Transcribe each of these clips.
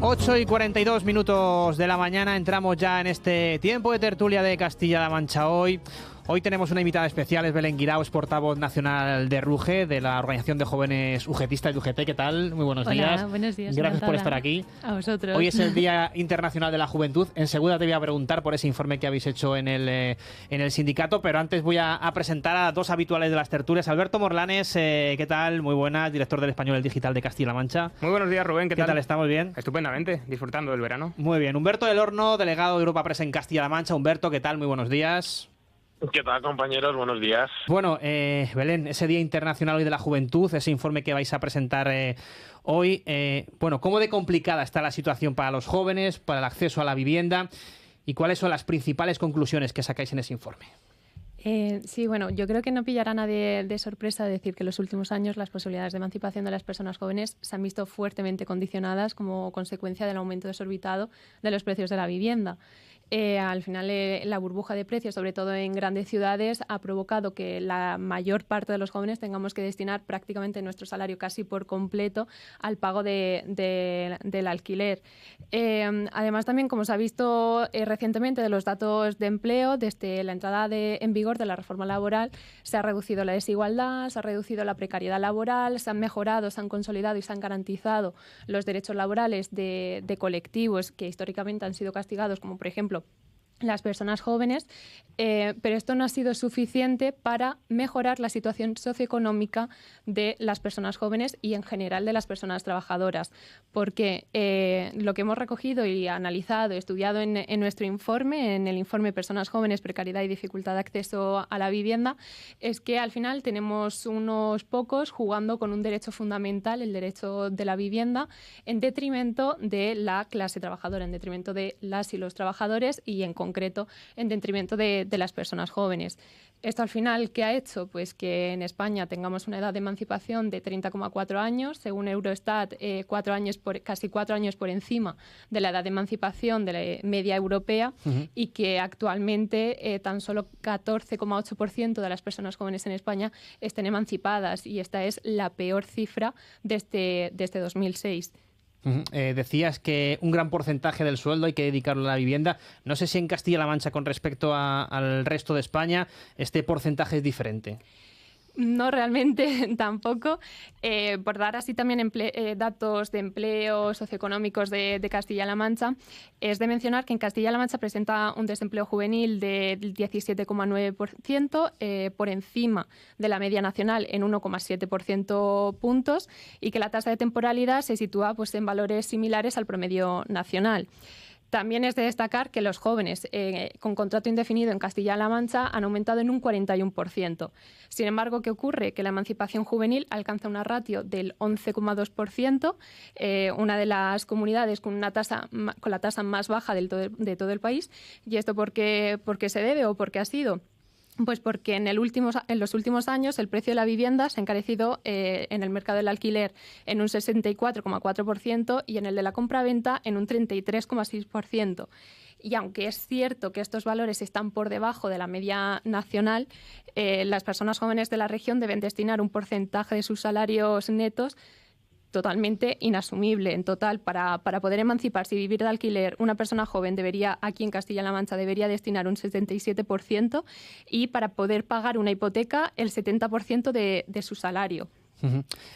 8:42 de la mañana, entramos ya en este tiempo de tertulia de Castilla-La Mancha hoy. Hoy tenemos una invitada especial, es Belén Guirao, es portavoz nacional de RUGE, de la Organización de Jóvenes UGTistas de UGT. ¿Qué tal? Muy buenos días. Hola, buenos días. Gracias por estar aquí. A vosotros. Hoy es el Día Internacional de la Juventud. Enseguida te voy a preguntar por ese informe que habéis hecho en el sindicato, pero antes voy a presentar a dos habituales de las tertulias. Alberto Morlanes, ¿qué tal? Muy buenas, director del Español Digital de Castilla-La Mancha. Muy buenos días, Rubén. ¿Qué tal? ¿Estamos bien? Estupendamente, disfrutando del verano. Muy bien. Humberto del Horno, delegado de Europa Press en Castilla-La Mancha. Humberto, ¿qué tal? Muy buenos días. ¿Qué tal, compañeros? Buenos días. Bueno, Belén, ese Día Internacional hoy de la Juventud, ese informe que vais a presentar hoy, ¿cómo de complicada está la situación para los jóvenes, para el acceso a la vivienda y cuáles son las principales conclusiones que sacáis en ese informe? Sí, bueno, yo creo que no pillará a nadie de sorpresa decir que en los últimos años las posibilidades de emancipación de las personas jóvenes se han visto fuertemente condicionadas como consecuencia del aumento desorbitado de los precios de la vivienda. Al final, la burbuja de precios, sobre todo en grandes ciudades, ha provocado que la mayor parte de los jóvenes tengamos que destinar prácticamente nuestro salario casi por completo al pago del alquiler. Además, también, como se ha visto recientemente de los datos de empleo, desde la entrada en vigor de la reforma laboral, se ha reducido la desigualdad, se ha reducido la precariedad laboral, se han mejorado, se han consolidado y se han garantizado los derechos laborales de colectivos que históricamente han sido castigados, como por ejemplo las personas jóvenes, pero esto no ha sido suficiente para mejorar la situación socioeconómica de las personas jóvenes y en general de las personas trabajadoras, porque lo que hemos recogido y analizado y estudiado en nuestro informe, en el informe Personas Jóvenes, Precariedad y Dificultad de Acceso a la Vivienda, es que al final tenemos unos pocos jugando con un derecho fundamental, el derecho de la vivienda, en detrimento de la clase trabajadora, en detrimento de las y los trabajadores y en concreto en detrimento de las personas jóvenes. Esto al final, ¿qué ha hecho? Pues que en España tengamos una edad de emancipación de 30,4 años, según Eurostat, casi 4 años por encima de la edad de emancipación de la media europea, y que actualmente tan solo 14,8% de las personas jóvenes en España estén emancipadas, y esta es la peor cifra desde 2006. Decías que un gran porcentaje del sueldo hay que dedicarlo a la vivienda. No sé si en Castilla-La Mancha, con respecto al resto de España, este porcentaje es diferente. No, realmente tampoco. Por dar así también datos de empleo socioeconómicos de Castilla-La Mancha, es de mencionar que en Castilla-La Mancha presenta un desempleo juvenil del 17,9%, por encima de la media nacional en 1,7% puntos, y que la tasa de temporalidad se sitúa pues en valores similares al promedio nacional. También es de destacar que los jóvenes con contrato indefinido en Castilla-La Mancha han aumentado en un 41%. Sin embargo, ¿qué ocurre? Que la emancipación juvenil alcanza una ratio del 11,2%, una de las comunidades con la tasa más baja de todo el país. ¿Y esto por qué se debe o por qué ha sido? Pues porque en los últimos años el precio de la vivienda se ha encarecido en el mercado del alquiler en un 64,4% y en el de la compraventa en un 33,6%. Y aunque es cierto que estos valores están por debajo de la media nacional, las personas jóvenes de la región deben destinar un porcentaje de sus salarios netos totalmente inasumible. En total, para poder emanciparse y vivir de alquiler, una persona joven aquí en Castilla-La Mancha, debería destinar un 77%, y para poder pagar una hipoteca, el 70% de su salario.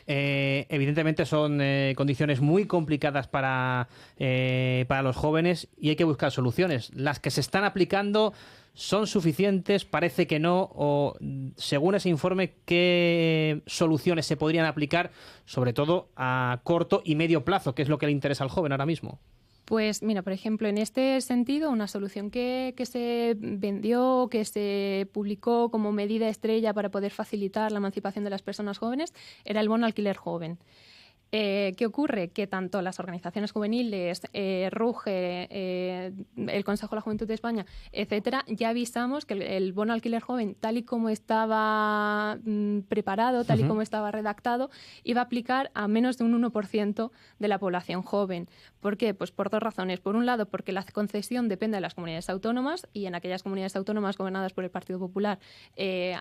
Evidentemente son condiciones muy complicadas para los jóvenes, y hay que buscar soluciones. Las que se están aplicando ¿son suficientes? Parece que no. O, según ese informe, ¿qué soluciones se podrían aplicar, sobre todo a corto y medio plazo, que es lo que le interesa al joven ahora mismo? Pues mira, por ejemplo, en este sentido, una solución que se vendió, que se publicó como medida estrella para poder facilitar la emancipación de las personas jóvenes, era el bono alquiler joven. ¿Qué ocurre? Que tanto las organizaciones juveniles, RUGE, el Consejo de la Juventud de España, etcétera, ya avisamos que el bono alquiler joven, tal y como estaba preparado, tal y como estaba redactado, iba a aplicar a menos de un 1% de la población joven. ¿Por qué? Pues por dos razones. Por un lado, porque la concesión depende de las comunidades autónomas, y en aquellas comunidades autónomas gobernadas por el Partido Popular, en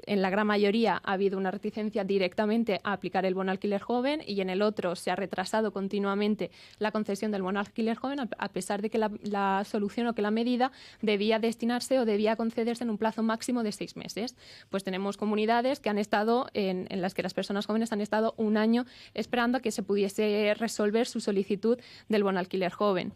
la gran mayoría ha habido una reticencia directamente a aplicar el bono alquiler joven, y en el otro se ha retrasado continuamente la concesión del bono alquiler joven, a pesar de que la solución o que la medida debía destinarse o debía concederse en un plazo máximo de 6 meses. Pues tenemos comunidades que han estado en las que las personas jóvenes han estado un año esperando a que se pudiese resolver su solicitud del bono alquiler joven.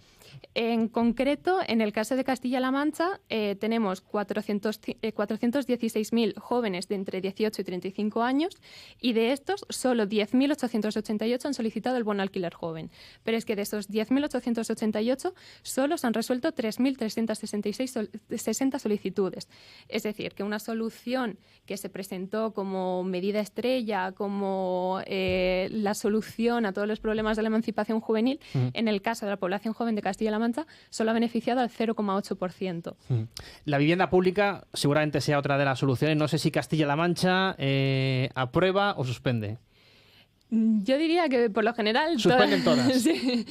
En concreto, en el caso de Castilla-La Mancha, tenemos 416.000 jóvenes de entre 18 y 35 años y de estos solo 10.888 han solicitado el bono alquiler joven. Pero es que de esos 10.888 solo se han resuelto 3.360 solicitudes. Es decir, que una solución que se presentó como medida estrella, como la solución a todos los problemas de la emancipación juvenil, en el caso de la población joven de Castilla-La Mancha, solo ha beneficiado al 0,8%. La vivienda pública seguramente sea otra de las soluciones. No sé si Castilla-La Mancha aprueba o suspende. Yo diría que por lo general... Suspenden todas. Sí,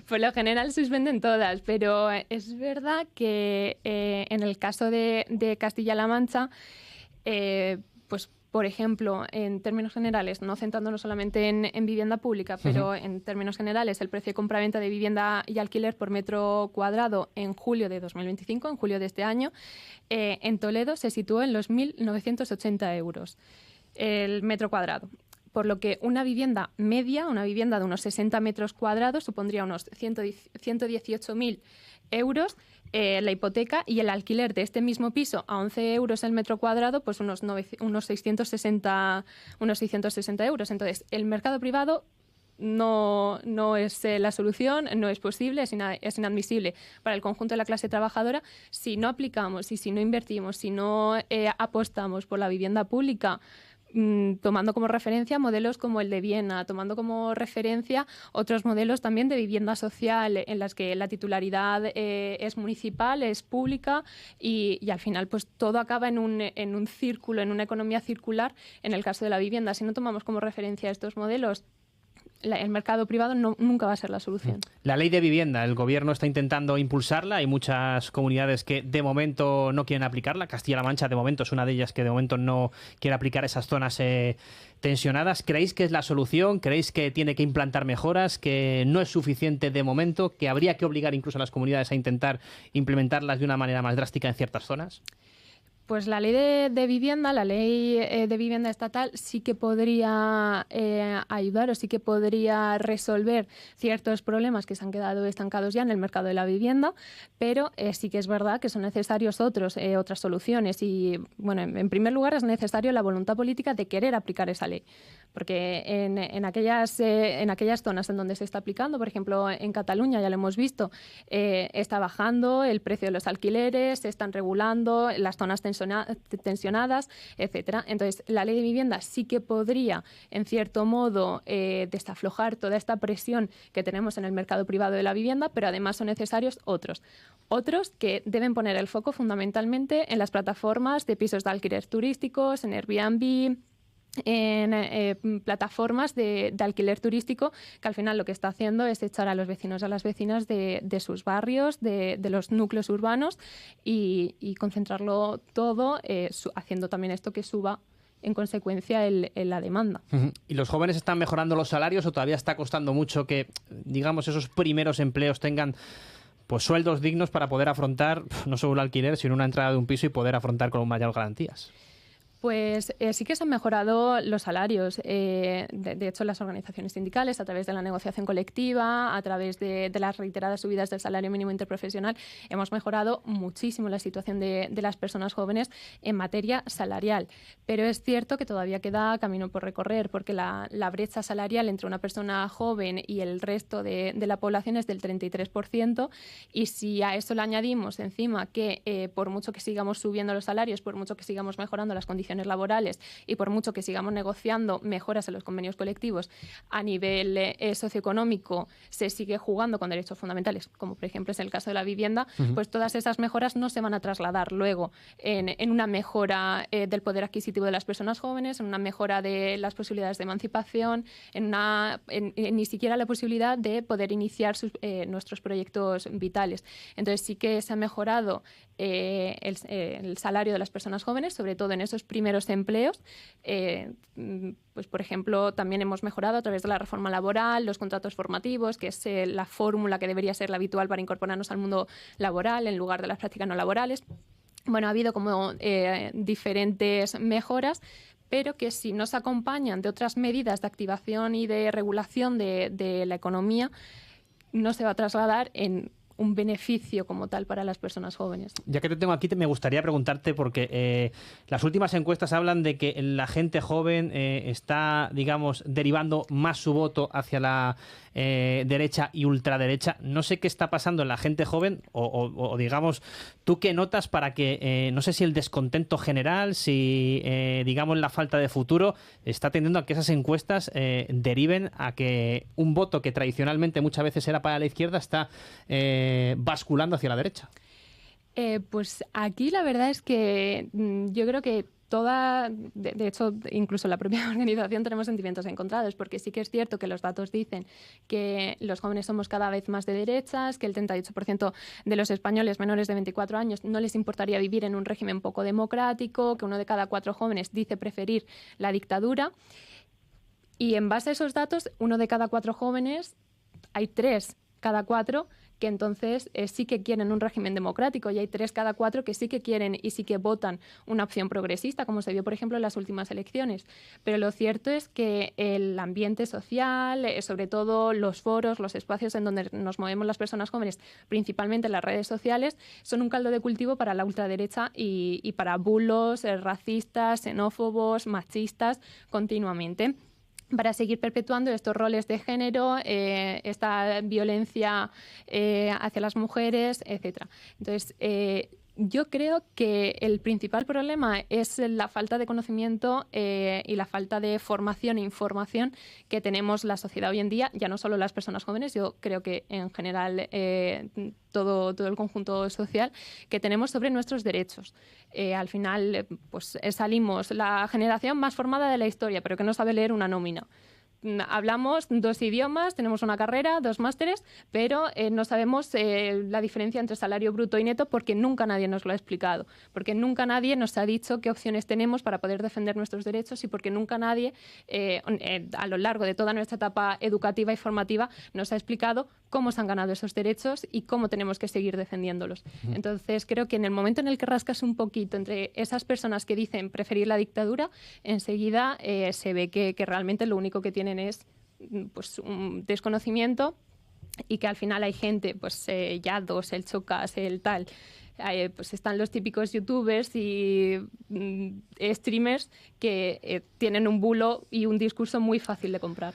por lo general suspenden todas, pero es verdad que en el caso de Castilla-La Mancha, pues por ejemplo, en términos generales, no centrándonos solamente en vivienda pública, pero en términos generales, el precio de compraventa de vivienda y alquiler por metro cuadrado en julio de 2025, en julio de este año, en Toledo se situó en los 1.980 euros el metro cuadrado. Por lo que una vivienda media, una vivienda de unos 60 metros cuadrados, supondría unos 118.000 euros la hipoteca, y el alquiler de este mismo piso a 11 euros el metro cuadrado, pues unos 660 euros. Entonces, el mercado privado no es la solución, no es posible, es inadmisible para el conjunto de la clase trabajadora si no aplicamos y si no invertimos, si no apostamos por la vivienda pública, tomando como referencia modelos como el de Viena, tomando como referencia otros modelos también de vivienda social en las que la titularidad es municipal, es pública y al final pues todo acaba en un círculo, en una economía circular en el caso de la vivienda. Si no tomamos como referencia estos modelos, el mercado privado nunca va a ser la solución. La ley de vivienda, el gobierno está intentando impulsarla. Hay muchas comunidades que de momento no quieren aplicarla. Castilla-La Mancha de momento es una de ellas que de momento no quiere aplicar esas zonas tensionadas. ¿Creéis que es la solución? ¿Creéis que tiene que implantar mejoras? ¿Que no es suficiente de momento? ¿Que habría que obligar incluso a las comunidades a intentar implementarlas de una manera más drástica en ciertas zonas? Pues la ley de vivienda, la ley de vivienda estatal sí que podría ayudar o sí que podría resolver ciertos problemas que se han quedado estancados ya en el mercado de la vivienda, pero sí que es verdad que son necesarios otras soluciones y, bueno, en primer lugar es necesario la voluntad política de querer aplicar esa ley, porque en aquellas zonas en donde se está aplicando, por ejemplo en Cataluña ya lo hemos visto, está bajando el precio de los alquileres, se están regulando las zonas tensionadas, etcétera. Entonces, la ley de vivienda sí que podría, en cierto modo, desaflojar toda esta presión que tenemos en el mercado privado de la vivienda, pero además son necesarios otros que deben poner el foco fundamentalmente en las plataformas de pisos de alquiler turísticos, en Airbnb, en plataformas de alquiler turístico, que al final lo que está haciendo es echar a los vecinos y a las vecinas de sus barrios, de los núcleos urbanos y concentrarlo todo, haciendo también esto que suba en consecuencia la demanda. ¿Y los jóvenes están mejorando los salarios o todavía está costando mucho que, digamos, esos primeros empleos tengan pues sueldos dignos para poder afrontar no solo el alquiler, sino una entrada de un piso y poder afrontar con mayores garantías? Pues sí que se han mejorado los salarios. De hecho, las organizaciones sindicales, a través de la negociación colectiva, a través de las reiteradas subidas del salario mínimo interprofesional, hemos mejorado muchísimo la situación de las personas jóvenes en materia salarial. Pero es cierto que todavía queda camino por recorrer, porque la brecha salarial entre una persona joven y el resto de la población es del 33%, y si a eso le añadimos encima que por mucho que sigamos subiendo los salarios, por mucho que sigamos mejorando las condiciones laborales y por mucho que sigamos negociando mejoras en los convenios colectivos, a nivel socioeconómico se sigue jugando con derechos fundamentales, como por ejemplo es el caso de la vivienda, pues todas esas mejoras no se van a trasladar luego en una mejora del poder adquisitivo de las personas jóvenes, en una mejora de las posibilidades de emancipación, en ni siquiera la posibilidad de poder iniciar nuestros proyectos vitales. Entonces sí que se ha mejorado el salario de las personas jóvenes, sobre todo en esos primeros primeros empleos. Pues, por ejemplo, también hemos mejorado a través de la reforma laboral, los contratos formativos, que es la fórmula que debería ser la habitual para incorporarnos al mundo laboral en lugar de las prácticas no laborales. Bueno, ha habido como diferentes mejoras, pero que si no se acompañan de otras medidas de activación y de regulación de la economía, no se va a trasladar en un beneficio como tal para las personas jóvenes. Ya que te tengo aquí, me gustaría preguntarte, porque las últimas encuestas hablan de que la gente joven está, digamos, derivando más su voto hacia la derecha y ultraderecha. No sé qué está pasando en la gente joven, o digamos, ¿tú qué notas para que, no sé si el descontento general, si, digamos, la falta de futuro está tendiendo a que esas encuestas deriven a que un voto que tradicionalmente muchas veces era para la izquierda está basculando hacia la derecha? Pues aquí la verdad es que yo creo que de hecho, incluso en la propia organización tenemos sentimientos encontrados, porque sí que es cierto que los datos dicen que los jóvenes somos cada vez más de derechas, que el 38% de los españoles menores de 24 años no les importaría vivir en un régimen poco democrático, que 1 de cada 4 jóvenes dice preferir la dictadura. Y en base a esos datos, 1 de cada 4 jóvenes, hay 3 cada 4 que entonces sí que quieren un régimen democrático, y hay 3 cada 4 que sí que quieren y sí que votan una opción progresista, como se vio, por ejemplo, en las últimas elecciones. Pero lo cierto es que el ambiente social, sobre todo los foros, los espacios en donde nos movemos las personas jóvenes, principalmente en las redes sociales, son un caldo de cultivo para la ultraderecha y para bulos racistas, xenófobos, machistas, continuamente, para seguir perpetuando estos roles de género, esta violencia hacia las mujeres, etc. Entonces, yo creo que el principal problema es la falta de conocimiento y la falta de formación e información que tenemos la sociedad hoy en día, ya no solo las personas jóvenes, yo creo que en general todo el conjunto social que tenemos sobre nuestros derechos. Al final, pues salimos la generación más formada de la historia, pero que no sabe leer una nómina. Hablamos 2 idiomas, tenemos una carrera, 2 másteres, pero no sabemos la diferencia entre salario bruto y neto, porque nunca nadie nos lo ha explicado, porque nunca nadie nos ha dicho qué opciones tenemos para poder defender nuestros derechos, y porque nunca nadie a lo largo de toda nuestra etapa educativa y formativa nos ha explicado cómo se han ganado esos derechos y cómo tenemos que seguir defendiéndolos. Entonces, creo que en el momento en el que rascas un poquito entre esas personas que dicen preferir la dictadura, enseguida se ve que realmente lo único que tienen es pues un desconocimiento, y que al final hay gente, pues Yados, el Chocas, el tal, pues están los típicos youtubers y streamers que tienen un bulo y un discurso muy fácil de comprar.